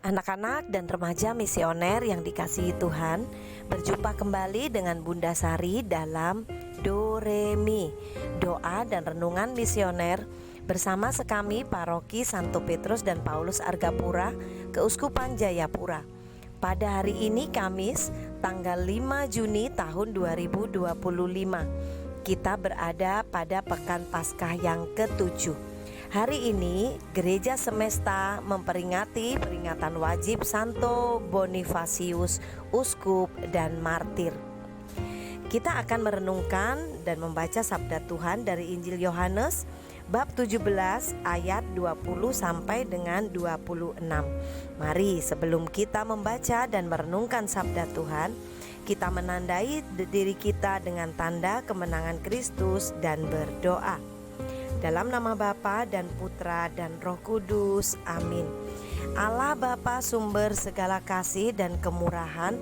Anak-anak dan remaja misioner yang dikasihi Tuhan, berjumpa kembali dengan Bunda Sari dalam Do Re Mi, doa dan renungan misioner bersama sekami Paroki Santo Petrus dan Paulus Argapura, Keuskupan Jayapura. Pada hari ini Kamis, tanggal 5 Juni tahun 2025, kita berada pada Pekan Paskah yang ke-7. Hari ini Gereja Semesta memperingati peringatan wajib Santo Bonifasius, Uskup dan Martir. Kita akan merenungkan dan membaca sabda Tuhan dari Injil Yohanes bab 17 ayat 20 sampai dengan 26. Mari sebelum kita membaca dan merenungkan sabda Tuhan, kita menandai diri kita dengan tanda kemenangan Kristus dan berdoa. Dalam nama Bapa dan Putra dan Roh Kudus, amin. Allah Bapa sumber segala kasih dan kemurahan,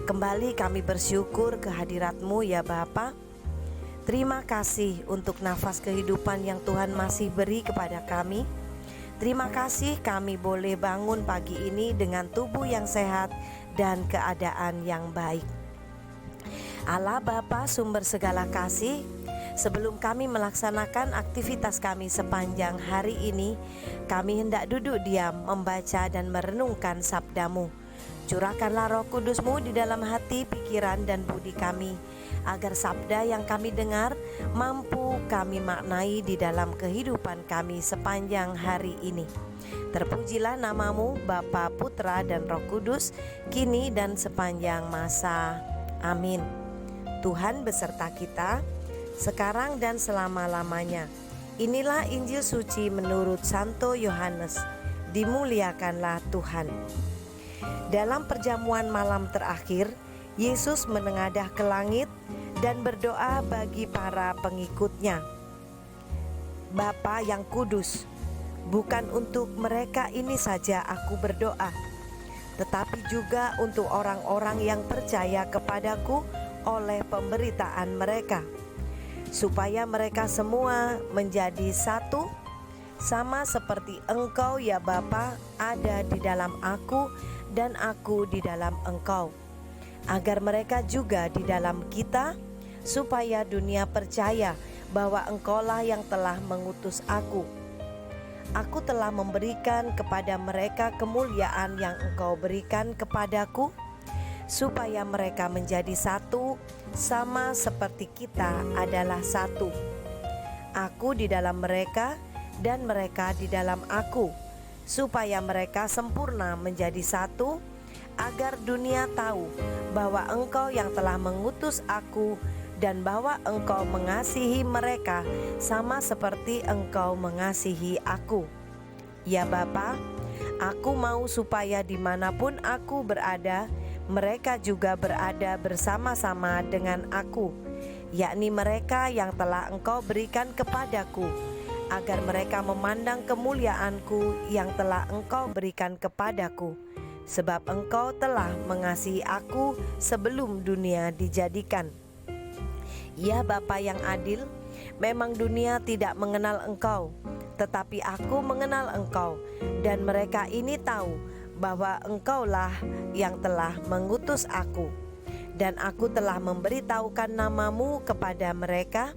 kembali kami bersyukur kehadirat-Mu ya Bapa. Terima kasih untuk nafas kehidupan yang Tuhan masih beri kepada kami. Terima kasih kami boleh bangun pagi ini dengan tubuh yang sehat dan keadaan yang baik. Allah Bapa sumber segala kasih, sebelum kami melaksanakan aktivitas kami sepanjang hari ini, kami hendak duduk diam, membaca dan merenungkan sabda-Mu. Curahkanlah Roh Kudus-Mu di dalam hati, pikiran dan budi kami, agar sabda yang kami dengar mampu kami maknai di dalam kehidupan kami sepanjang hari ini. Terpujilah nama-Mu, Bapa, Putra dan Roh Kudus, kini dan sepanjang masa. Amin. Tuhan beserta kita, sekarang dan selama-lamanya. Inilah Injil suci menurut Santo Yohanes. Dimuliakanlah Tuhan. Dalam perjamuan malam terakhir, Yesus menengadah ke langit dan berdoa bagi para pengikutnya. Bapa yang kudus, bukan untuk mereka ini saja aku berdoa, tetapi juga untuk orang-orang yang percaya kepadaku oleh pemberitaan mereka, supaya mereka semua menjadi satu, sama seperti Engkau ya Bapa ada di dalam aku dan aku di dalam Engkau, agar mereka juga di dalam kita, supaya dunia percaya bahwa Engkaulah yang telah mengutus aku. Aku telah memberikan kepada mereka kemuliaan yang Engkau berikan kepadaku, supaya mereka menjadi satu, sama seperti kita adalah satu. Aku di dalam mereka dan mereka di dalam aku, supaya mereka sempurna menjadi satu, agar dunia tahu bahwa Engkau yang telah mengutus aku dan bahwa Engkau mengasihi mereka sama seperti Engkau mengasihi aku. Ya Bapa, aku mau supaya dimanapun aku berada, mereka juga berada bersama-sama dengan aku, yakni mereka yang telah Engkau berikan kepadaku, agar mereka memandang kemuliaanku yang telah Engkau berikan kepadaku, sebab Engkau telah mengasihi aku sebelum dunia dijadikan. Ya Bapa yang adil, memang dunia tidak mengenal Engkau, tetapi aku mengenal Engkau, dan mereka ini tahu bahwa Engkaulah yang telah mengutus aku, dan aku telah memberitahukan nama-Mu kepada mereka,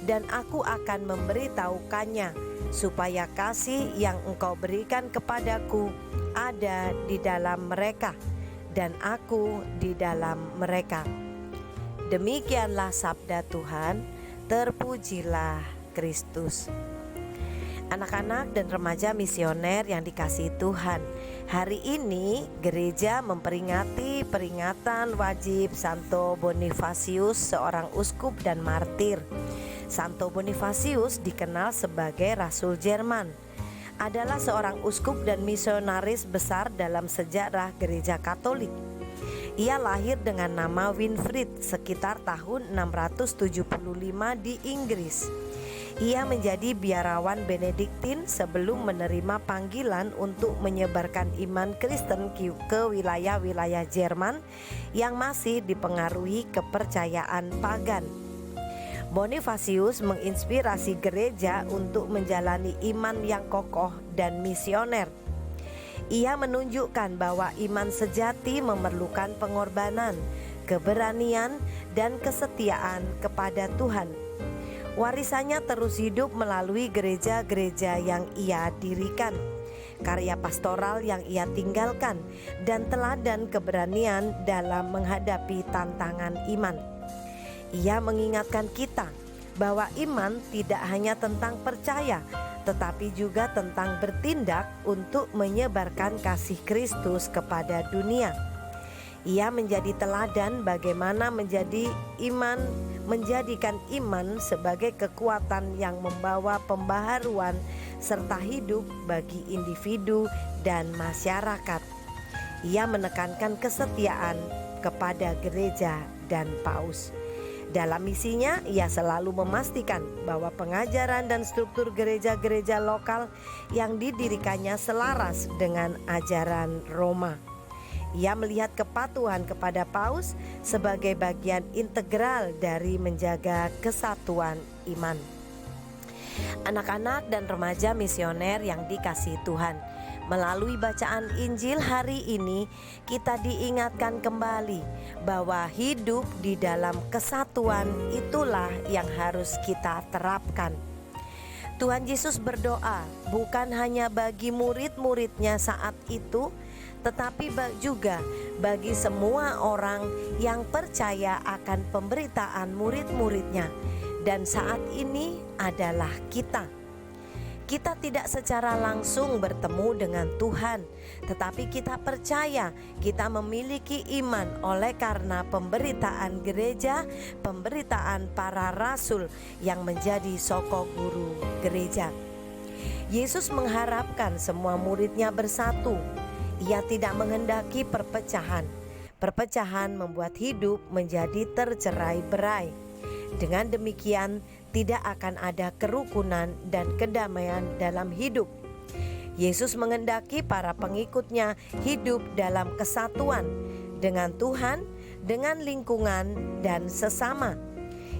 dan aku akan memberitahukannya, supaya kasih yang Engkau berikan kepadaku ada di dalam mereka, dan aku di dalam mereka. Demikianlah sabda Tuhan. Terpujilah Kristus. Anak-anak dan remaja misioner yang dikasihi Tuhan, hari ini gereja memperingati peringatan wajib Santo Bonifasius, seorang uskup dan martir. Santo Bonifasius dikenal sebagai Rasul Jerman, adalah seorang uskup dan misionaris besar dalam sejarah gereja Katolik. Ia lahir dengan nama Winfrid sekitar tahun 675 di Inggris. Ia menjadi biarawan Benediktin sebelum menerima panggilan untuk menyebarkan iman Kristen ke wilayah-wilayah Jerman yang masih dipengaruhi kepercayaan pagan. Bonifasius menginspirasi gereja untuk menjalani iman yang kokoh dan misioner. Ia menunjukkan bahwa iman sejati memerlukan pengorbanan, keberanian, dan kesetiaan kepada Tuhan. Warisannya terus hidup melalui gereja-gereja yang ia dirikan, karya pastoral yang ia tinggalkan, dan teladan keberanian dalam menghadapi tantangan iman. Ia mengingatkan kita bahwa iman tidak hanya tentang percaya, tetapi juga tentang bertindak untuk menyebarkan kasih Kristus kepada dunia. Ia menjadi teladan bagaimana menjadikan iman sebagai kekuatan yang membawa pembaharuan serta hidup bagi individu dan masyarakat. Ia menekankan kesetiaan kepada gereja dan paus. Dalam misinya, ia selalu memastikan bahwa pengajaran dan struktur gereja-gereja lokal yang didirikannya selaras dengan ajaran Roma. Ia melihat kepatuhan kepada paus sebagai bagian integral dari menjaga kesatuan iman. Anak-anak dan remaja misioner yang dikasihi Tuhan, melalui bacaan Injil hari ini kita diingatkan kembali bahwa hidup di dalam kesatuan itulah yang harus kita terapkan. Tuhan Yesus berdoa bukan hanya bagi murid-muridnya saat itu, tetapi juga bagi semua orang yang percaya akan pemberitaan murid-muridnya. Dan saat ini adalah kita. Kita tidak secara langsung bertemu dengan Tuhan, tetapi kita percaya kita memiliki iman oleh karena pemberitaan gereja, pemberitaan para rasul yang menjadi sokok guru gereja. Yesus mengharapkan semua muridnya bersatu. Ia tidak menghendaki perpecahan. Perpecahan membuat hidup menjadi tercerai-berai. Dengan demikian, tidak akan ada kerukunan dan kedamaian dalam hidup. Yesus menghendaki para pengikutnya hidup dalam kesatuan dengan Tuhan, dengan lingkungan, dan sesama.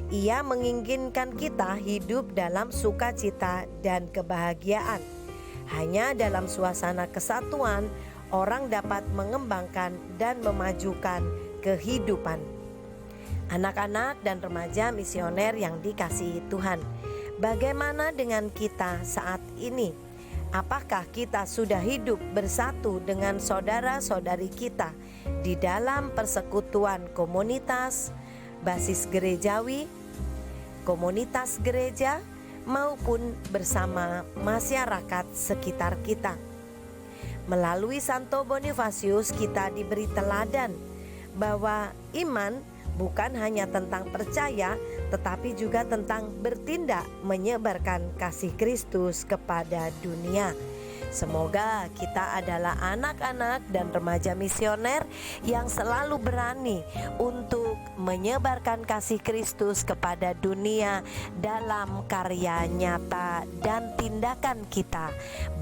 Ia menginginkan kita hidup dalam sukacita dan kebahagiaan. Hanya dalam suasana kesatuan, orang dapat mengembangkan dan memajukan kehidupan. Anak-anak dan remaja misioner yang dikasihi Tuhan, bagaimana dengan kita saat ini? Apakah kita sudah hidup bersatu dengan saudara-saudari kita di dalam persekutuan komunitas, basis gerejawi, komunitas gereja, maupun bersama masyarakat sekitar kita? Melalui Santo Bonifasius kita diberi teladan bahwa iman bukan hanya tentang percaya, tetapi juga tentang bertindak menyebarkan kasih Kristus kepada dunia. Semoga kita adalah anak-anak dan remaja misioner yang selalu berani untuk menyebarkan kasih Kristus kepada dunia dalam karya nyata dan tindakan kita,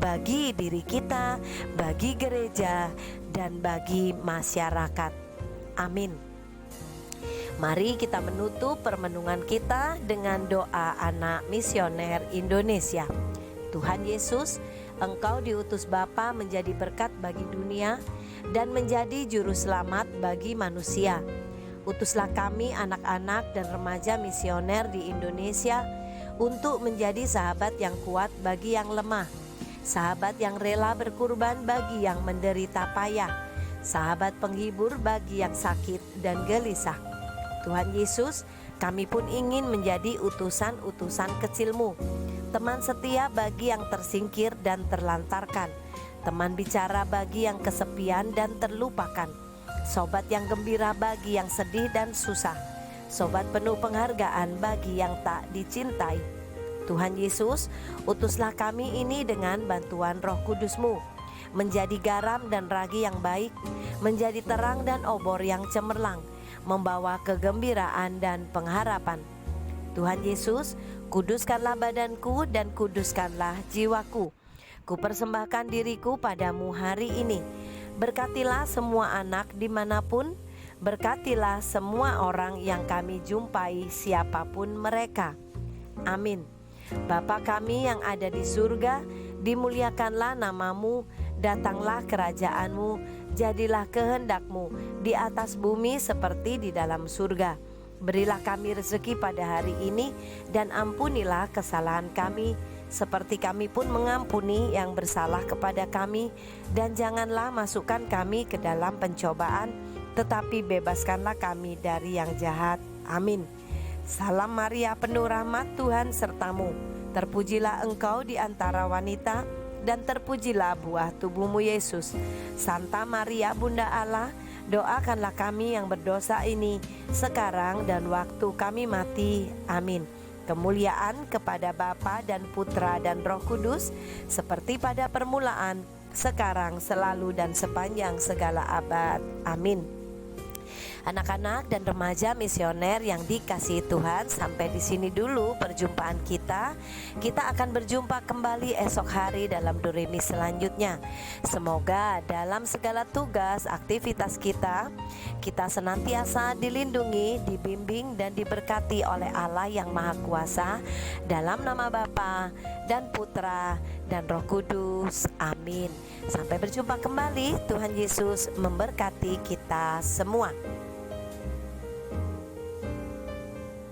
bagi diri kita, bagi gereja, dan bagi masyarakat. Amin. Mari kita menutup permenungan kita dengan doa anak misioner Indonesia. Tuhan Yesus, Engkau diutus Bapa menjadi berkat bagi dunia dan menjadi juru selamat bagi manusia. Utuslah kami anak-anak dan remaja misioner di Indonesia untuk menjadi sahabat yang kuat bagi yang lemah, sahabat yang rela berkorban bagi yang menderita payah, sahabat penghibur bagi yang sakit dan gelisah. Tuhan Yesus, kami pun ingin menjadi utusan-utusan kecil-Mu, teman setia bagi yang tersingkir dan terlantarkan, teman bicara bagi yang kesepian dan terlupakan, sobat yang gembira bagi yang sedih dan susah, sobat penuh penghargaan bagi yang tak dicintai. Tuhan Yesus, utuslah kami ini dengan bantuan Roh Kudus-Mu, menjadi garam dan ragi yang baik, menjadi terang dan obor yang cemerlang, membawa kegembiraan dan pengharapan. Tuhan Yesus, kuduskanlah badanku dan kuduskanlah jiwaku. Kupersembahkan diriku padamu hari ini. Berkatilah semua anak dimanapun, berkatilah semua orang yang kami jumpai siapapun mereka. Amin. Bapa kami yang ada di surga, dimuliakanlah namamu, Datanglah kerajaanmu, jadilah kehendak-mu di atas bumi seperti di dalam surga. Berilah kami rezeki pada hari ini, dan ampunilah kesalahan kami, seperti kami pun mengampuni yang bersalah kepada kami. Dan janganlah masukkan kami ke dalam pencobaan, tetapi bebaskanlah kami dari yang jahat. Amin. Salam Maria, penuh rahmat, Tuhan sertamu. Terpujilah engkau di antara wanita, dan terpujilah buah tubuhmu Yesus. Santa Maria, Bunda Allah, doakanlah kami yang berdosa ini, sekarang dan waktu kami mati. Amin. Kemuliaan kepada Bapa dan Putra dan Roh Kudus, seperti pada permulaan, sekarang, selalu, dan sepanjang segala abad. Amin. Anak-anak dan remaja misioner yang dikasihi Tuhan, sampai di sini dulu perjumpaan kita. Kita akan berjumpa kembali esok hari dalam Doremi selanjutnya. Semoga dalam segala tugas aktivitas kita senantiasa dilindungi, dibimbing, dan diberkati oleh Allah yang Maha Kuasa. Dalam nama Bapa dan Putra dan Roh Kudus. Amin. Sampai berjumpa kembali. Tuhan Yesus memberkati kita semua.